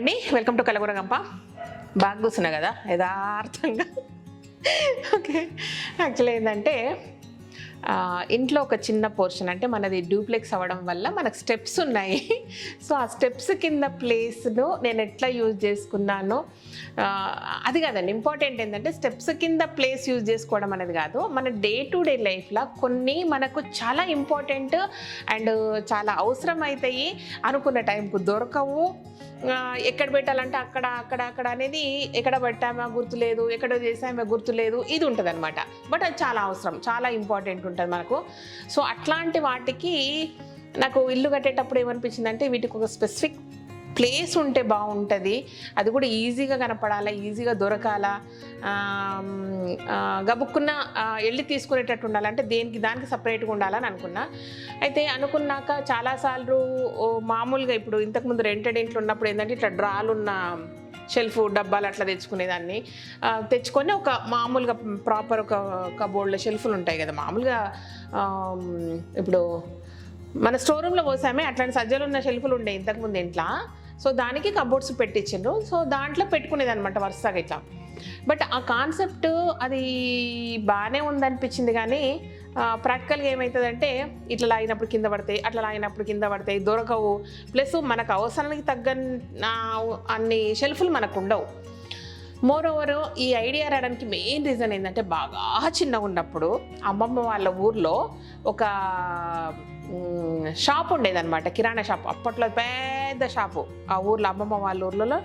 అండి, welcome to కలగురగంప. బాగా కూర్చున్నా కదా యథార్థంగా. ఓకే, యాక్చువల్లీ ఏంటంటే ఇంట్లో ఒక చిన్న పోర్షన్, అంటే మనది డూప్లెక్స్ అవ్వడం వల్ల మనకు స్టెప్స్ ఉన్నాయి. సో ఆ స్టెప్స్ కింద ప్లేస్ను నేను ఎట్లా యూజ్ చేసుకున్నానో అది కాదండి. ఇంపార్టెంట్ ఏంటంటే స్టెప్స్ కింద ప్లేస్ యూజ్ చేసుకోవడం అనేది కాదు, మన డే టు డే లైఫ్లో కొన్ని మనకు చాలా ఇంపార్టెంట్ అండ్ చాలా అవసరం అవుతాయి, అనుకున్న టైంకు దొరకవు. ఎక్కడ పెట్టాలంటే అక్కడ అక్కడ అక్కడ అనేది ఎక్కడ పెట్టామో గుర్తులేదు, ఎక్కడ చేసామో గుర్తులేదు, ఇది ఉంటుంది అనమాట. బట్ అది చాలా అవసరం, చాలా ఇంపార్టెంట్ ఉంటుంది మనకు. సో అట్లాంటి వాటికి నాకు ఇల్లు కట్టేటప్పుడు ఏమనిపించింది అంటే వీటికి ఒక స్పెసిఫిక్ ప్లేస్ ఉంటే బాగుంటుంది, అది కూడా ఈజీగా కనపడాలా, ఈజీగా దొరకాలా, గబుక్కున్న వెళ్ళి తీసుకునేటట్టు ఉండాలంటే దానికి సపరేట్గా ఉండాలని అనుకున్నా. అయితే అనుకున్నాక చాలాసార్లు మామూలుగా ఇప్పుడు ఇంతకుముందు రెంటెడ్ ఇంట్లో ఉన్నప్పుడు ఏంటంటే ఇట్లా డ్రాలున్న షెల్ఫ్ డబ్బాలు అట్లా తెచ్చుకునేదాన్ని. తెచ్చుకొని ఒక మామూలుగా ప్రాపర్ ఒక కబోర్డ్లో షెల్ఫ్లు ఉంటాయి కదా మామూలుగా, ఇప్పుడు మన స్టోర్ రూమ్లో పోసామే అట్లాంటి సజ్జలు ఉన్న షెల్ఫ్లు ఉండే ఇంతకుముందు ఇంట్లో. సో దానికి కబోర్డ్స్ పెట్టించిండ్రు. సో దాంట్లో పెట్టుకునేది అనమాట వరుసగా ఇట్లా. బట్ ఆ కాన్సెప్ట్ అది బాగానే ఉందనిపించింది, కానీ ప్రాక్టికల్గా ఏమవుతుందంటే ఇట్లా లాగినప్పుడు కింద పడతాయి, అట్లా లాగినప్పుడు కింద పడతాయి, దొరకవు. ప్లస్ మనకు అవసరానికి తగ్గ అన్ని షెల్ఫ్లు మనకు ఉండవు. మోర్ ఓవర్ ఈ ఐడియా రావడానికి మెయిన్ రీజన్ ఏంటంటే బాగా చిన్నగా ఉన్నప్పుడు అమ్మమ్మ వాళ్ళ ఊర్లో ఒక షాప్ ఉండేదన్నమాట, కిరాణా షాప్. అప్పట్లో పెద్ద షాపు ఆ ఊర్లో, అమ్మమ్మ వాళ్ళ ఊర్లలో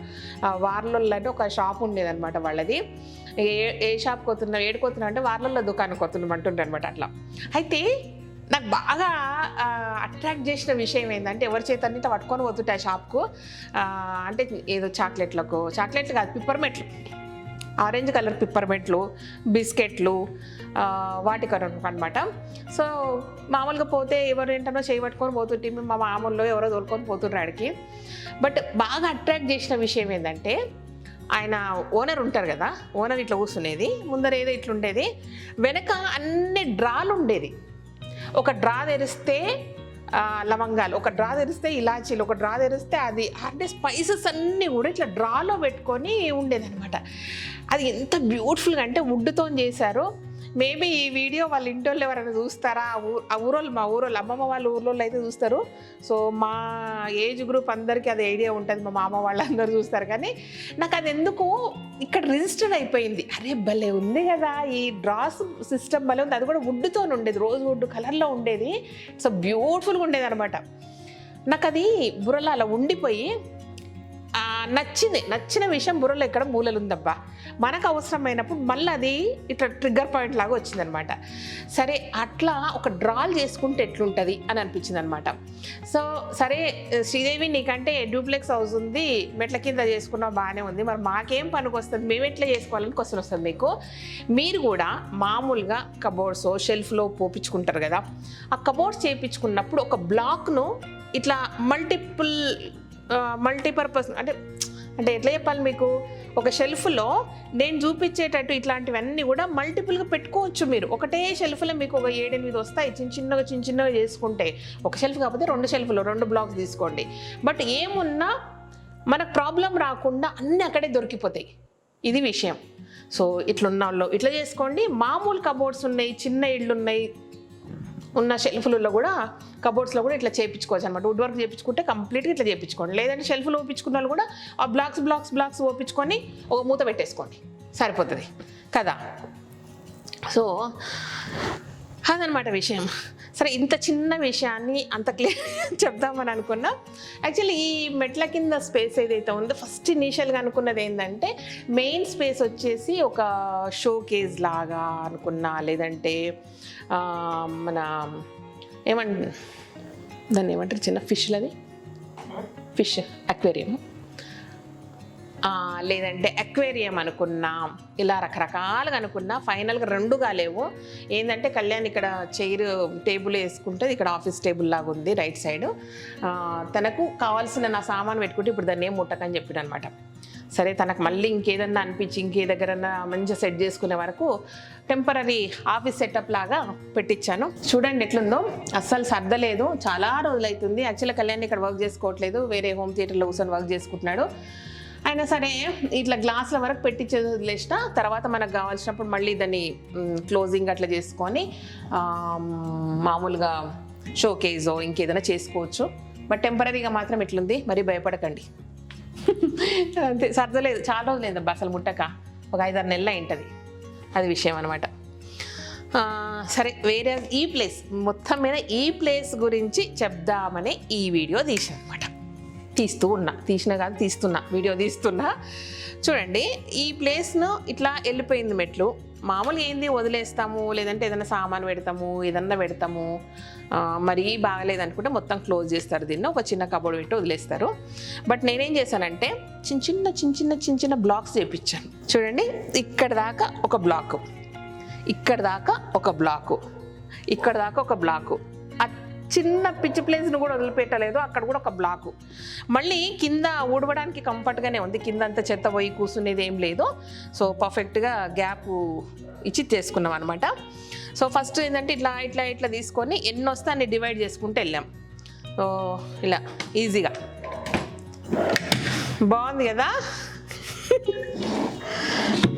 వార్లలో అంటే ఒక షాప్ ఉండేదన్నమాట వాళ్ళది. ఏ షాప్కి వస్తున్నావు, ఏడుకొతున్నావు అంటే వార్లలో దుకాణానికి వస్తున్నాం అంటుంటారు అనమాట అట్లా. అయితే నాకు బాగా అట్రాక్ట్ చేసిన విషయం ఏంటంటే ఎవరి చేతన్నిట పట్టుకొని పోతుంటే ఆ షాప్కు, అంటే ఏదో చాక్లెట్లు కాదు, పిప్పర్మెంట్లు, ఆరెంజ్ కలర్ పిప్పర్మెంట్లు, బిస్కెట్లు, వాటి కొరకు అనమాట. సో మామూలుగా పోతే ఎవరు ఏంటనో చేయి పట్టుకొని పోతుంటే మా మామూలులో ఎవరో తోలుకొని పోతుండ్రు ఆడికి. బట్ బాగా అట్రాక్ట్ చేసిన విషయం ఏంటంటే ఆయన ఓనర్ ఉంటారు కదా, ఓనర్ ఇట్లా కూర్చునేది, ముందర ఏదో ఇట్లుండేది, వెనక అన్ని డ్రాలు ఉండేది. ఒక డ్రా తెరిస్తే లవంగాలు, ఒక డ్రా తెరిస్తే ఇలాచీలు, ఒక డ్రా తెరిస్తే అది, అంటే స్పైసెస్ అన్నీ కూడా ఇట్లా డ్రాలో పెట్టుకొని ఉండేదన్నమాట. అది ఎంత బ్యూటిఫుల్గా అంటే వుడ్తో చేశారు. మేబీ ఈ వీడియో వాళ్ళ ఇంటోళ్ళు ఎవరైనా చూస్తారా, ఆ ఊరోళ్ళు, మా ఊరోళ్ళు అమ్మమ్మ వాళ్ళ ఊర్లో అయితే చూస్తారు. సో మా ఏజ్ గ్రూప్ అందరికీ అది ఐడియా ఉంటుంది, మా మామ వాళ్ళందరూ చూస్తారు. కానీ నాకు అది ఎందుకు ఇక్కడ రిజిస్టర్డ్ అయిపోయింది, అరే భలే ఉంది కదా ఈ డ్రాస్ సిస్టమ్, భలే ఉంది. అది కూడా వుడ్తో ఉండేది, రోజ్ వుడ్ కలర్లో ఉండేది. సో బ్యూటిఫుల్గా ఉండేది అనమాట. నాకు అది బుర్రలో అలా ఉండిపోయి నచ్చిన విషయం బుర్రలో ఎక్కడ మూలలు ఉందబ్బా, మనకు అవసరమైనప్పుడు మళ్ళీ అది ఇట్లా ట్రిగ్గర్ పాయింట్ లాగా వచ్చిందనమాట. సరే అట్లా ఒక డ్రాల్ చేసుకుంటే ఎట్లుంటుంది అని అనిపించింది అనమాట. సో సరే శ్రీదేవి, నీకంటే డూప్లెక్స్ హౌస్ ఉంది, మెట్ల కింద చేసుకున్నావు, బాగానే ఉంది, మరి మాకేం పనికి వస్తుంది, మేము ఎట్లా చేసుకోవాలని క్వశ్చన్ వస్తుంది మీకు. మీరు కూడా మామూలుగా కబోర్డ్స్ షెల్ఫ్లో పోపించుకుంటారు కదా, ఆ కబోర్డ్స్ చేయించుకున్నప్పుడు ఒక బ్లాక్ను ఇట్లా మల్టీపర్పస్ అంటే ఎట్లా చెప్పాలి మీకు, ఒక షెల్ఫ్లో నేను చూపించేటట్టు ఇట్లాంటివన్నీ కూడా మల్టిపుల్గా పెట్టుకోవచ్చు మీరు. ఒకటే షెల్ఫ్లో మీకు ఒక 7-8 వస్తాయి, చిన్నగా చేసుకుంటే. ఒక షెల్ఫ్ కాకపోతే 2 షెల్ఫ్లో 2 బ్లాక్స్ తీసుకోండి. బట్ ఏమున్నా మనకు ప్రాబ్లం రాకుండా అన్నీ అక్కడే దొరికిపోతాయి, ఇది విషయం. సో ఇట్లున్న వాళ్ళు ఇట్లా చేసుకోండి. మామూలు కబోర్డ్స్ ఉన్నాయి, చిన్న ఇళ్ళు ఉన్నాయి, ఉన్న షెల్ఫ్లలో కూడా కబోర్డ్స్లో కూడా ఇట్లా చేయించుకోవచ్చు అనమాట. వుడ్ వర్క్ చేయించుకుంటే కంప్లీట్గా ఇట్లా చేయించుకోండి. లేదంటే షెల్ఫ్లో ఓపించుకున్న వాళ్ళు కూడా ఆ బ్లాక్స్ ఓపించుకొని ఒక మూత పెట్టేసుకోండి, సరిపోతుంది కదా. సో అదనమాట విషయం. సరే, ఇంత చిన్న విషయాన్ని అంత క్లియర్ చెప్దామని అనుకున్నా. యాక్చువల్లీ ఈ మెట్ల కింద స్పేస్ ఏదైతే ఉందో, ఫస్ట్ ఇనీషియల్గా అనుకున్నది ఏంటంటే మెయిన్ స్పేస్ వచ్చేసి ఒక షో కేజ్ లాగా అనుకున్నా, లేదంటే మన దాన్ని ఏమంటారు, చిన్న ఫిష్లది ఫిష్ అక్వేరియం, లేదంటే అక్వేరియం అనుకున్నా, ఇలా రకరకాలుగా అనుకున్నా. ఫైనల్గా 2 కాలేవు. ఏంటంటే కళ్యాణ్ ఇక్కడ చైర్ టేబుల్ వేసుకుంటే ఇక్కడ ఆఫీస్ టేబుల్ లాగా ఉంది రైట్ సైడ్, తనకు కావాల్సిన నా సామాన్ పెట్టుకుంటే ఇప్పుడు దాన్ని ఏం ముట్టకని చెప్పాడు అనమాట. సరే తనకు మళ్ళీ ఇంకేదన్నా అనిపించి ఇంకే దగ్గరన్నా మంచిగా సెట్ చేసుకునే వరకు టెంపరీ ఆఫీస్ సెటప్ లాగా పెట్టించాను. చూడండి ఎట్లుందో, అస్సలు సర్దలేదు, చాలా రోజులు అవుతుంది. యాక్చువల్గా కళ్యాణ్ ఇక్కడ వర్క్ చేసుకోవట్లేదు, వేరే హోమ్ థియేటర్లో కూర్చొని వర్క్ చేసుకుంటున్నాడు. అయినా సరే ఇట్లా గ్లాసుల వరకు పెట్టించేది వదిలేసిన, తర్వాత మనకు కావాల్సినప్పుడు మళ్ళీ దాన్ని క్లోజింగ్ అట్లా చేసుకొని మామూలుగా షోకేజో ఇంకేదైనా చేసుకోవచ్చు. బట్ టెంపరీగా మాత్రం ఇట్లుంది, మరి భయపడకండి. అంతే, సర్దలేదు, చాలా రోజులేదు అసలు ముట్టక, ఒక 5-6 నెలలు అయింటుంది, అది విషయం అనమాట. సరే, వేరే ఈ ప్లేస్ మొత్తం మీద ఈ ప్లేస్ గురించి చెప్దామని ఈ వీడియో తీసాను అనమాట. వీడియో తీస్తున్నా. చూడండి, ఈ ప్లేస్ను ఇట్లా వెళ్ళిపోయింది మెట్లు. మామూలుగా ఏంది, వదిలేస్తాము, లేదంటే ఏదైనా సామాను పెడతాము, ఏదన్నా పెడతాము, మరీ బాగలేదనుకుంటే మొత్తం క్లోజ్ చేస్తారు, దీన్ని ఒక చిన్న కబోర్డ్ పెట్టి వదిలేస్తారు. బట్ నేనేం చేశానంటే చిన్న చిన్న బ్లాక్స్ చేయించాను. చూడండి, ఇక్కడ దాకా ఒక బ్లాకు, ఇక్కడ దాకా ఒక బ్లాకు, ఇక్కడ దాకా ఒక బ్లాకు, ఆ చిన్న పిచ్చి ప్లేస్ను కూడా వదిలిపెట్టలేదు, అక్కడ కూడా ఒక బ్లాకు. మళ్ళీ కింద ఊడవడానికి కంఫర్ట్గానే ఉంది, కింద అంతా చెత్త పోయి కూర్చునేది ఏం లేదు. సో పర్ఫెక్ట్గా గ్యాప్ ఇచ్చి తీసుకున్నాం అనమాట. సో ఫస్ట్ ఏంటంటే ఇట్లా తీసుకొని ఎన్ని వస్తే అన్ని డివైడ్ చేసుకుంటూ వెళ్ళాం. సో ఇలా ఈజీగా బాగుంది కదా.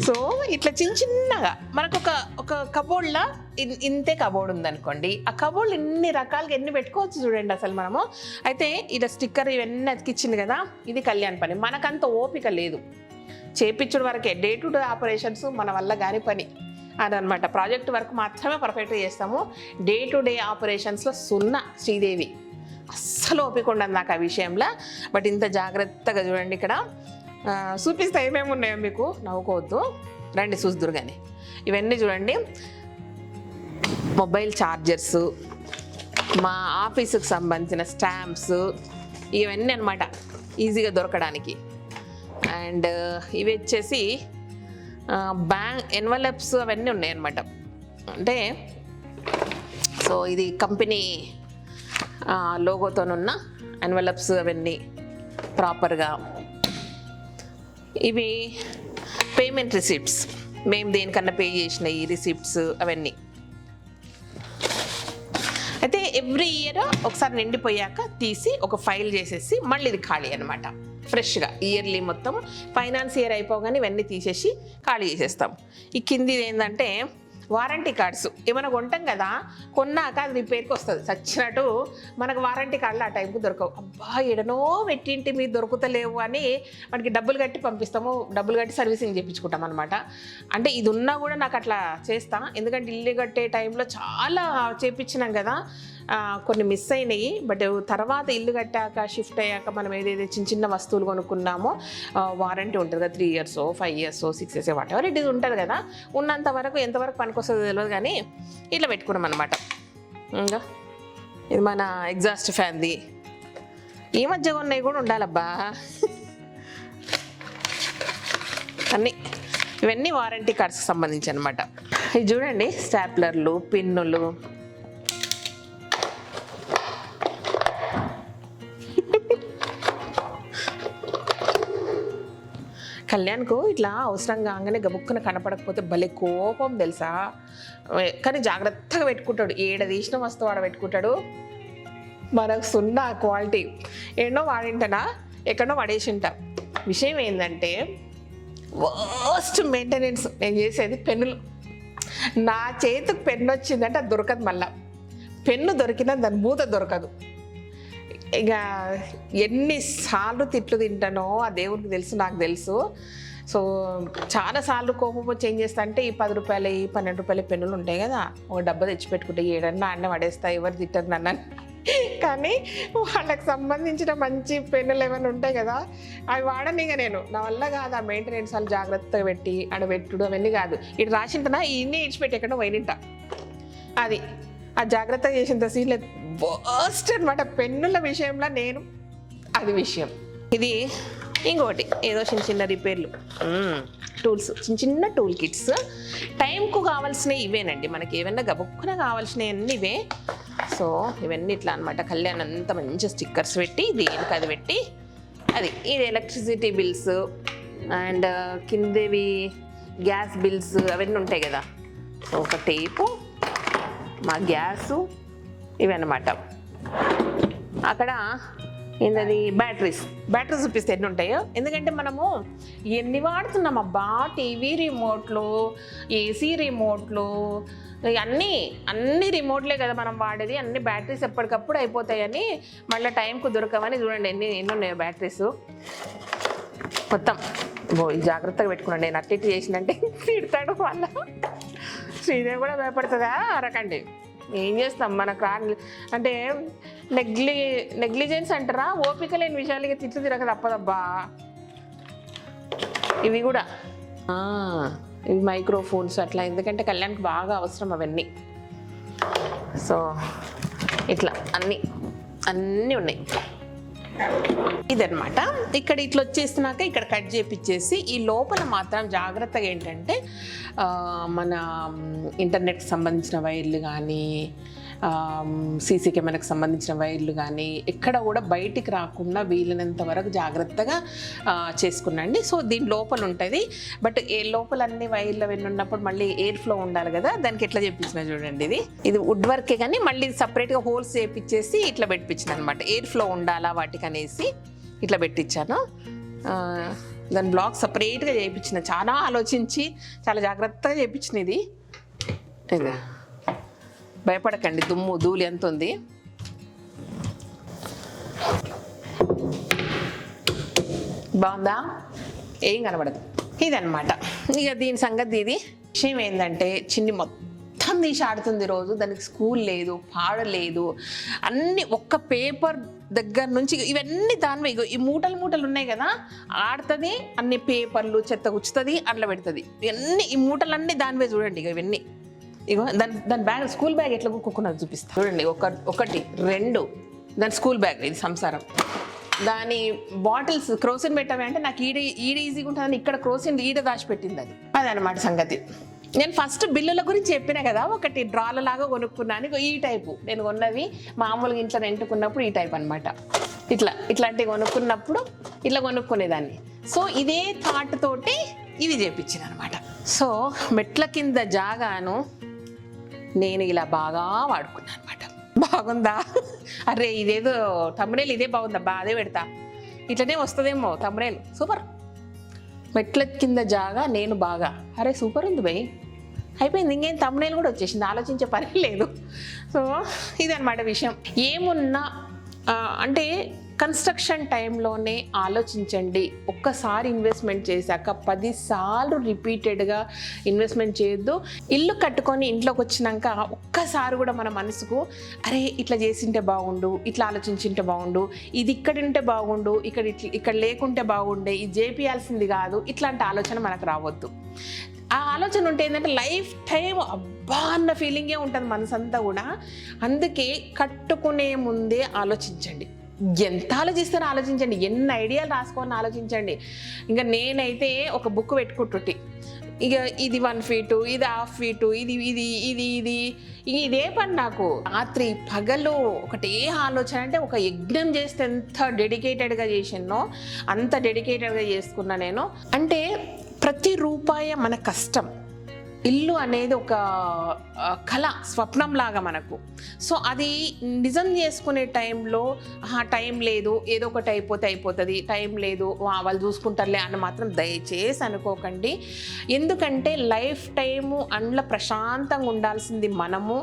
సో ఇట్లా చిన్నగా మనకు ఒక కబోర్డ్లా ఇంతే కబోర్డ్ ఉందనుకోండి, ఆ కబోర్డ్లు ఎన్ని రకాలుగా ఎన్ని పెట్టుకోవచ్చు చూడండి అసలు మనము. అయితే ఇలా స్టిక్కర్ ఇవన్నీ అతికిచ్చింది కదా, ఇది కళ్యాణ్ పని. మనకంత ఓపిక లేదు, చేపించుడు వరకే, డే టు డే ఆపరేషన్స్ మన వల్ల కాని పని అదనమాట. ప్రాజెక్ట్ వర్క్ మాత్రమే పర్ఫెక్ట్గా చేస్తాము, డే టు డే ఆపరేషన్స్లో సున్నా శ్రీదేవి. అస్సలు ఓపిక ఉండదు నాకు ఆ విషయంలో. బట్ ఇంత జాగ్రత్తగా చూడండి, ఇక్కడ చూపిస్తే ఏమేమి ఉన్నాయో మీకు, నవ్వుకోవద్దు, రండి చూస్తురు. కానీ ఇవన్నీ చూడండి, మొబైల్ ఛార్జర్స్, మా ఆఫీసుకు సంబంధించిన స్టాంప్స్, ఇవన్నీ అనమాట ఈజీగా దొరకడానికి. అండ్ ఇవి వచ్చేసి బ్యాంక్ ఎన్వలప్స్ అవన్నీ ఉన్నాయన్నమాట. అంటే సో ఇది కంపెనీ లోగోతోనున్న ఎన్వలప్స్ అవన్నీ ప్రాపర్గా. ఇవి పేమెంట్ రిసిప్ట్స్, మేము దేనికన్నా పే చేసిన ఈ రిసిప్ట్స్ అవన్నీ. అయితే ఎవ్రీ ఇయర్ ఒకసారి నిండిపోయాక తీసి ఒక ఫైల్ చేసేసి మళ్ళీ ఇది ఖాళీ అనమాట, ఫ్రెష్గా ఇయర్లీ మొత్తం ఫైనాన్స్ ఇయర్ అయిపోగానే ఇవన్నీ తీసేసి ఖాళీ చేసేస్తాం. ఈ కింది ఏంటంటే వారంటీ కార్డ్స్, ఏమైనా కొంటాం కదా, కొన్నాక అది రిపేర్కి వస్తుంది, చచ్చినట్టు మనకు వారంటీ కార్డులు ఆ టైంకి దొరకవు. అబ్బా ఎడనో పెట్టింటి మీరు దొరుకుతలేవు అని మనకి డబ్బులు కట్టి పంపిస్తాము, డబ్బులు కట్టి సర్వీసింగ్ చేయించుకుంటాం అనమాట. అంటే ఇది ఉన్నా కూడా నాకు అట్లా చేస్తా, ఎందుకంటే ఇల్లు కట్టే టైంలో చాలా చేయించినాం కదా, కొన్ని మిస్ అయినాయి. బట్ తర్వాత ఇల్లు కట్టాక షిఫ్ట్ అయ్యాక మనం ఏదైతే చిన్న వస్తువులు కొనుక్కున్నామో వారంటీ ఉంటుంది కదా, 3 years 5 years 6 years what ever it ఇది ఉంటుంది కదా, ఉన్నంత వరకు ఎంతవరకు పనికొస్తుందో తెలియదు, కానీ ఇట్లా పెట్టుకున్నాం అనమాట. ఇంకా ఇది మన ఎగ్జాస్ట్ ఫ్యాన్ది, ఈ మధ్య ఉన్నాయి కూడా ఉండాలబ్బా అన్నీ. ఇవన్నీ వారంటీ కార్డ్స్కి సంబంధించి అనమాట. ఇది చూడండి, స్టాప్లర్లు, పిన్నులు, కళ్యాణ్కు ఇట్లా అవసరం కాగానే గబుక్కున కనపడకపోతే భలే కోపం తెలుసా. కానీ జాగ్రత్తగా పెట్టుకుంటాడు, ఏడ తీసిన వస్తువు ఆడ పెట్టుకుంటాడు. మనకు సున్నా క్వాలిటీ, ఎన్నో వాడింటనా ఎక్కడో పడేసింటా. విషయం ఏంటంటే వర్స్ట్ మెయింటెనెన్స్ నేను చేసేది పెన్నులు. నా చేతికి పెన్ను వచ్చిందంటే అది దొరకదు, మళ్ళా పెన్ను దొరికినా దాని మూత దొరకదు. ఇక ఎన్నిసార్లు తిట్లు తింటానో ఆ దేవుడికి తెలుసు, నాకు తెలుసు. సో చాలాసార్లు కోపం వచ్చి ఏం చేస్తా అంటే, ఈ 10 రూపాయలు 12 రూపాయల పెన్నులు ఉంటాయి కదా, ఒక డబ్బా తెచ్చి పెట్టుకుంటే ఏడన్నా అన్న పడేస్తా, ఎవరు తిట్టరు నన్ను. కానీ వాళ్ళకి సంబంధించిన మంచి పెన్నులు ఏమైనా ఉంటాయి కదా, అవి వాడని. ఇక నేను నా వల్ల కాదు ఆ మెయింటెనెన్స్, వాళ్ళు జాగ్రత్తగా పెట్టి ఆడబెట్టుడు అవన్నీ కాదు. ఇటు రాసింటనా ఇన్ని ఇడిచిపెట్టి ఎక్కడో పోయినింట, అది ఆ జాగ్రత్తగా చేసిన సీన్లే వర్స్ట్ అనమాట పెన్నుల విషయంలో నేను. అది విషయం. ఇది ఇంకోటి ఏదో చిన్న రిపేర్లు, టూల్స్, చిన్న టూల్ కిట్స్, టైంకు కావాల్సినవి ఇవేనండి. మనకి ఏమన్నా గబుక్కున కావాల్సినవి అన్నీ ఇవే. సో ఇవన్నీ ఇట్లా అనమాట. కళ్యాణ్ అంతా మంచి స్టిక్కర్స్ పెట్టి దేనికి అది పెట్టి, అది ఇది ఎలక్ట్రిసిటీ బిల్స్ అండ్ కిందేవి గ్యాస్ బిల్స్ అవన్నీ ఉంటాయి కదా. సో ఒక టేపు, మా గ్యాసు, ఇవన్నమాట. అక్కడ ఏంటది బ్యాటరీస్ చూపిస్తే ఎన్ని ఉంటాయో. ఎందుకంటే మనము ఎన్ని వాడుతున్నాం అబ్బా, టీవీ రిమోట్లు, ఏసీ రిమోట్లు, అన్ని రిమోట్లే కదా మనం వాడేది. అన్ని బ్యాటరీస్ ఎప్పటికప్పుడు అయిపోతాయని మళ్ళీ టైంకు దొరకవని చూడండి ఎన్ని ఉన్నాయో బ్యాటరీస్ మొత్తం. జాగ్రత్తగా పెట్టుకున్నాను నేను, అట్టి చేసినంటే తిడతాడు వాళ్ళ. శ్రీదేవి కూడా భయపడుతుందా అరకండి. ఏం చేస్తాం మనకు అంటే నెగ్లిజెన్స్ అంటారా, ఓపిక లేని విషయాలకి తిట్లు తిరగ తప్పదబ్బా. ఇవి కూడా ఇవి మైక్రోఫోన్స్ అట్లా, ఎందుకంటే కళ్యాణ్కి బాగా అవసరం అవన్నీ. సో ఇట్లా అన్నీ ఉన్నాయి. ఇదనమాట. ఇక్కడ ఇట్లా వచ్చేసినాక ఇక్కడ కట్ చేపించేసి ఈ లోపల మాత్రం జాగ్రత్తగా ఏంటంటే మన ఇంటర్నెట్కి సంబంధించిన వైర్లు కానీ, సీసీ కెమెరాకి సంబంధించిన వైర్లు కానీ ఎక్కడ కూడా బయటికి రాకుండా వీలైనంత వరకు జాగ్రత్తగా చేసుకున్నాండి. సో దీని లోపల ఉంటుంది, బట్ లోపల అన్ని వైర్లు అవన్నీ ఉన్నప్పుడు మళ్ళీ ఎయిర్ ఫ్లో ఉండాలి కదా, దానికి ఎట్లా చేపించిన చూడండి. ఇది వుడ్ వర్కే కానీ మళ్ళీ సపరేట్గా హోల్స్ చేపించేసి ఇట్లా పెట్టించిన అనమాట. ఎయిర్ ఫ్లో ఉండాలా వాటికి అనేసి ఇట్లా పెట్టించాను. దాని బ్లాక్ సపరేట్గా చేయించిన, చాలా ఆలోచించి చాలా జాగ్రత్తగా చేయించిన. ఇది భయపడకండి, దుమ్ము ధూళి ఎంత ఉంది. బాగుందా? ఏం కనబడదు. ఇదనమాట ఇక దీని సంగతి. ఇది విషయం ఏంటంటే చిన్ని మొత్తం తీసి ఆడుతుంది రోజు. దానికి స్కూల్ లేదు, పాడలేదు, అన్ని ఒక్క పేపర్ దగ్గర నుంచి ఇవన్నీ దానివే. ఈ మూటలు ఉన్నాయి కదా, ఆడుతుంది, అన్ని పేపర్లు చెత్త గుచ్చుతుంది, అట్లా పెడుతుంది. ఇవన్నీ ఈ మూటలన్నీ దానివే చూడండి. ఇక ఇవన్నీ ఇగో దాని బ్యాగ్, స్కూల్ బ్యాగ్ ఎట్లా కుక్కున్నది చూపిస్తా చూడండి. ఒకటి రెండు దాని స్కూల్ బ్యాగ్, ఇది సంసారం. దాని బాటిల్స్ క్రోసిన్ పెట్టామే అంటే నాకు ఈడ ఈజీగా ఉంటుందని ఇక్కడ క్రోసిన్ ఈడ దాచిపెట్టింది. అదనమాట సంగతి. నేను ఫస్ట్ బిల్లుల గురించి చెప్పినా కదా, ఒకటి డ్రాల లాగా కొనుక్కున్నాను. ఈ టైపు నేను కొన్నవి మామూలుగా ఇంట్లో రెంటుకున్నప్పుడు ఈ టైప్ అనమాట. ఇట్లాంటివి కొనుక్కున్నప్పుడు ఇట్లా కొనుక్కునేదాన్ని. సో ఇదే థాట్ తోటి ఇది చేపించిన అనమాట. సో మెట్ల కింద జాగాను నేను ఇలా బాగా వాడుకున్నాను అనమాట. బాగుందా? అరే ఇదేదో తమ్ముడేలు ఇదే బాగుందబ్బా, అదే పెడతా, ఇట్లనే వస్తుందేమో తమ్ముడేలు. సూపర్. మెట్ల కింద జాగా నేను బాగా, అరే సూపర్ ఉంది భయ్, అయిపోయింది. ఇంకేం తమ్ముడేలు కూడా వచ్చేసింది, ఆలోచించే పని లేదు. సో ఇదన్నమాట విషయం. ఏమున్నా అంటే కన్స్ట్రక్షన్ టైంలోనే ఆలోచించండి. ఒక్కసారి ఇన్వెస్ట్మెంట్ చేశాక 10 సార్లు రిపీటెడ్గా ఇన్వెస్ట్మెంట్ చేయొద్దు. ఇల్లు కట్టుకొని ఇంట్లోకి వచ్చినాక ఒక్కసారి కూడా మన మనసుకు అరే ఇట్లా చేసింటే బాగుండు, ఇట్లా ఆలోచించింటే బాగుండు, ఇది ఇక్కడ ఉంటే బాగుండు, ఇక్కడ లేకుంటే బాగుండే, ఇది చేపియాల్సింది కాదు, ఇట్లాంటి ఆలోచన మనకు రావద్దు. ఆ ఆలోచన ఉంటే ఏంటంటే లైఫ్ టైం అబ్బా అన్న ఫీలింగే ఉంటుంది మనసంతా కూడా. అందుకే కట్టుకునే ముందే ఆలోచించండి. ఎంత ఆలోచిస్తారో ఆలోచించండి, ఎన్ని ఐడియాలు రాసుకోని ఆలోచించండి. ఇంకా నేనైతే ఒక బుక్ పెట్టుకుంటుంటే ఇక ఇది 1 ఫీటు, ఇది 1/2 ఫీటు, ఇదే పని నాకు. రాత్రి పగలు ఒకటే ఆలోచన. అంటే ఒక యజ్ఞం చేస్తే ఎంత డెడికేటెడ్గా చేసినో అంత డెడికేటెడ్గా చేసుకున్నా నేను. అంటే ప్రతి రూపాయి మన కష్టం. ఇల్లు అనేది ఒక కళ, స్వప్నం లాగా మనకు. సో అది నిజం చేసుకునే టైంలో టైం లేదు, ఏదో ఒకటి అయిపోతుంది, టైం లేదు వాళ్ళు చూసుకుంటారులే అని మాత్రం దయచేసి అనుకోకండి. ఎందుకంటే లైఫ్ టైము అందులో ప్రశాంతంగా ఉండాల్సింది మనము.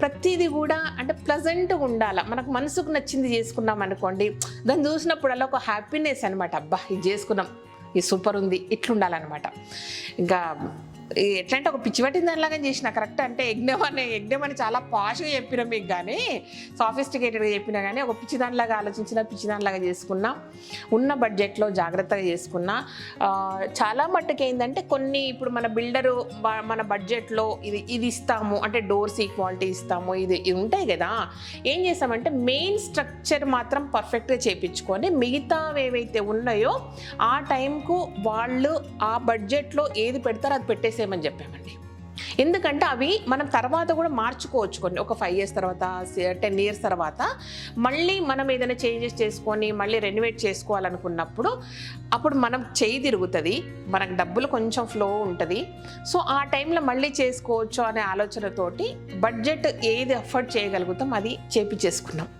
ప్రతిదీ కూడా అంటే ప్లజెంట్గా ఉండాలి. మనకు మనసుకు నచ్చింది చేసుకున్నాం అనుకోండి, దాన్ని చూసినప్పుడల్లా ఒక హ్యాపీనెస్ అనమాట. అబ్బా ఇది చేసుకున్నాం, ఇది సూపర్ ఉంది, ఇట్లుండాలన్నమాట. ఇంకా ఎట్లంటే ఒక పిచ్చి పట్టిన దానిలాగా చేసిన కరెక్ట్. అంటే యజ్ఞం అని చాలా పాష్గా చెప్పినా మీకు, కానీ సాఫిస్టికేటెడ్గా చెప్పినా కానీ ఒక పిచ్చి దానిలాగా ఆలోచించిన, పిచ్చి దానిలాగా చేసుకున్నా, ఉన్న బడ్జెట్లో జాగ్రత్తగా చేసుకున్నా. చాలా మట్టుకు ఏంటంటే కొన్ని ఇప్పుడు మన బిల్డరు మన బడ్జెట్లో ఇది ఇస్తాము అంటే డోర్స్ ఈక్వాలిటీ ఇస్తాము, ఇది ఉంటాయి కదా. ఏం చేస్తామంటే మెయిన్ స్ట్రక్చర్ మాత్రం పర్ఫెక్ట్గా చేయించుకొని మిగతావి ఏవైతే ఉన్నాయో ఆ టైంకు వాళ్ళు ఆ బడ్జెట్లో ఏది పెడతారో అది పెట్టేసేయమని చెప్పామండి. ఎందుకంటే అవి మనం తర్వాత కూడా మార్చుకోవచ్చు. కొన్ని ఒక 5 years తర్వాత, 10 years తర్వాత మళ్ళీ మనం ఏదైనా చేంజెస్ చేసుకొని మళ్ళీ రెనోవేట్ చేసుకోవాలనుకున్నప్పుడు అప్పుడు మనం చేయి తిరుగుతుంది, మనకు డబ్బులు కొంచెం ఫ్లో ఉంటుంది. సో ఆ టైంలో మళ్ళీ చేసుకోవచ్చు అనే ఆలోచనతోటి బడ్జెట్ ఏది అఫోర్డ్ చేయగలుగుతాం అది చేపించేసుకున్నాం.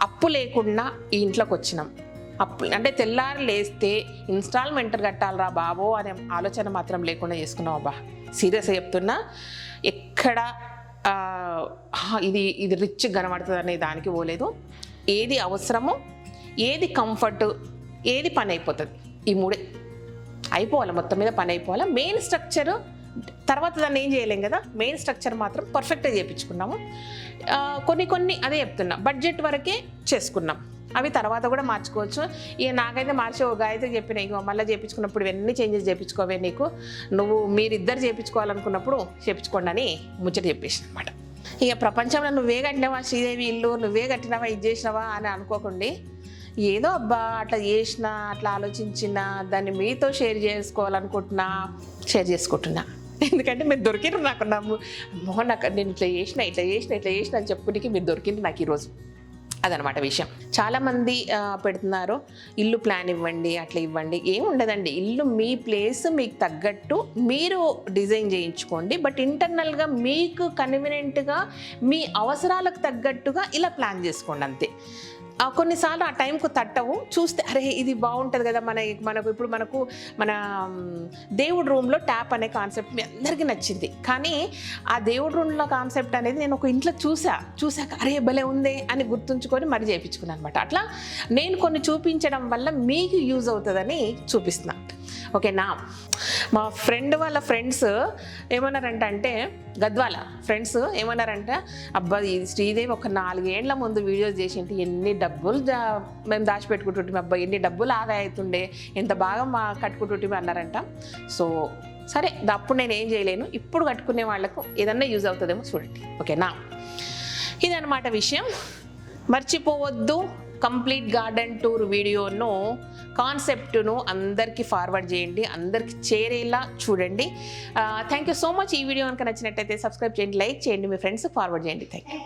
అప్పు లేకుండా ఈ ఇంట్లోకి వచ్చినాం. అప్పు అంటే తెల్లారి లేస్తే ఇన్స్టాల్మెంట్ కట్టాలరా బాబో అనే ఆలోచన మాత్రం లేకుండా చేసుకున్నాం. అబ్బా సీరియస్గా చెప్తున్నా, ఎక్కడ ఇది రిచ్ కనబడుతుంది అనే దానికి పోలేదు. ఏది అవసరమో, ఏది కంఫర్ట్, ఏది పని అయిపోతుంది, ఈ మూడే అయిపోవాలి. మొత్తం మీద పని అయిపోవాలి. మెయిన్ స్ట్రక్చర్ తర్వాత దాన్ని ఏం చేయలేం కదా, మెయిన్ స్ట్రక్చర్ మాత్రం పర్ఫెక్ట్గా చేయించుకున్నాము. కొన్ని అదే చెప్తున్నా, బడ్జెట్ వరకే చేసుకున్నాం. అవి తర్వాత కూడా మార్చుకోవచ్చు. ఇక నాకైతే మార్చే ఒక గాయత్రి చెప్పిన, ఇక మళ్ళీ చేయించుకున్నప్పుడు ఇవన్నీ చేంజెస్ చేయించుకోవే, మీరిద్దరు చేయించుకోవాలనుకున్నప్పుడు చేయించుకోండి అని ముచ్చట చెప్పేసి అనమాట. ఇక ప్రపంచంలో నువ్వే కట్టినావా శ్రీదేవి ఇల్లు, నువ్వే కట్టినావా, ఇది చేసినావా అని అనుకోకండి. ఏదో అబ్బా అట్లా చేసిన, అట్లా ఆలోచించిన, దాన్ని మీతో షేర్ చేసుకుంటున్నా. ఎందుకంటే మీరు దొరికినారు నాకు. మోహన్ నాకు నేను ఇట్లా చేసిన అని చెప్పుకునికి మీరు దొరికిండ్రు నాకు ఈరోజు. అదనమాట విషయం. చాలామంది పెడుతున్నారు ఇల్లు ప్లాన్ ఇవ్వండి, అట్లా ఇవ్వండి. ఏముండదండి, ఇల్లు మీ ప్లేస్ మీకు తగ్గట్టు మీరు డిజైన్ చేయించుకోండి. బట్ ఇంటర్నల్గా మీకు కన్వీనియంట్గా మీ అవసరాలకు తగ్గట్టుగా ఇలా ప్లాన్ చేసుకోండి అంతే. కొన్నిసార్లు ఆ టైంకు తట్టవు, చూస్తే అరే ఇది బాగుంటుంది కదా. ఇప్పుడు మన దేవుడి రూమ్లో ట్యాప్ అనే కాన్సెప్ట్ మీ అందరికీ నచ్చింది. కానీ ఆ దేవుడి రూమ్లో కాన్సెప్ట్ అనేది నేను ఒక ఇంట్లో చూశాక అరే భలే ఉంది అని గుర్తుంచుకొని మరి చేయించుకున్నాను అనమాట. అట్లా నేను కొన్ని చూపించడం వల్ల మీకు యూజ్ అవుతుందని చూపిస్తున్నా. ఓకేనా. మా ఫ్రెండ్ వాళ్ళ ఫ్రెండ్స్ ఏమన్నారంటే గద్వాల ఫ్రెండ్స్ ఏమన్నారంటే, అబ్బా ఇది శ్రీదేవి ఒక 4 ఏళ్ల ముందు వీడియోస్ చేసింటే ఎన్ని డబ్బులు మేము దాచిపెట్టుకుంటుంటే, అబ్బా ఎన్ని డబ్బులు ఆదా అవుతుండే, ఎంత బాగా కట్టుకుంటుంటే అన్నారంట. సో సరే, అప్పుడు నేను ఏం చేయలేను, ఇప్పుడు కట్టుకునే వాళ్ళకు ఏదన్నా యూజ్ అవుతుందేమో చూడండి. ఓకేనా. ఇదన్నమాట విషయం. మర్చిపోవద్దు, కంప్లీట్ గార్డెన్ టూర్ వీడియోను కాన్సెప్ట్ను అందరికీ ఫార్వర్డ్ చేయండి, అందరికీ చేరేలా చూడండి. Thank you so much. ఈ వీడియో కనుక నచ్చినట్టయితే సబ్స్క్రైబ్ చేయండి, లైక్ చేయండి, మీ ఫ్రెండ్స్కి ఫార్వర్డ్ చేయండి. Thank you.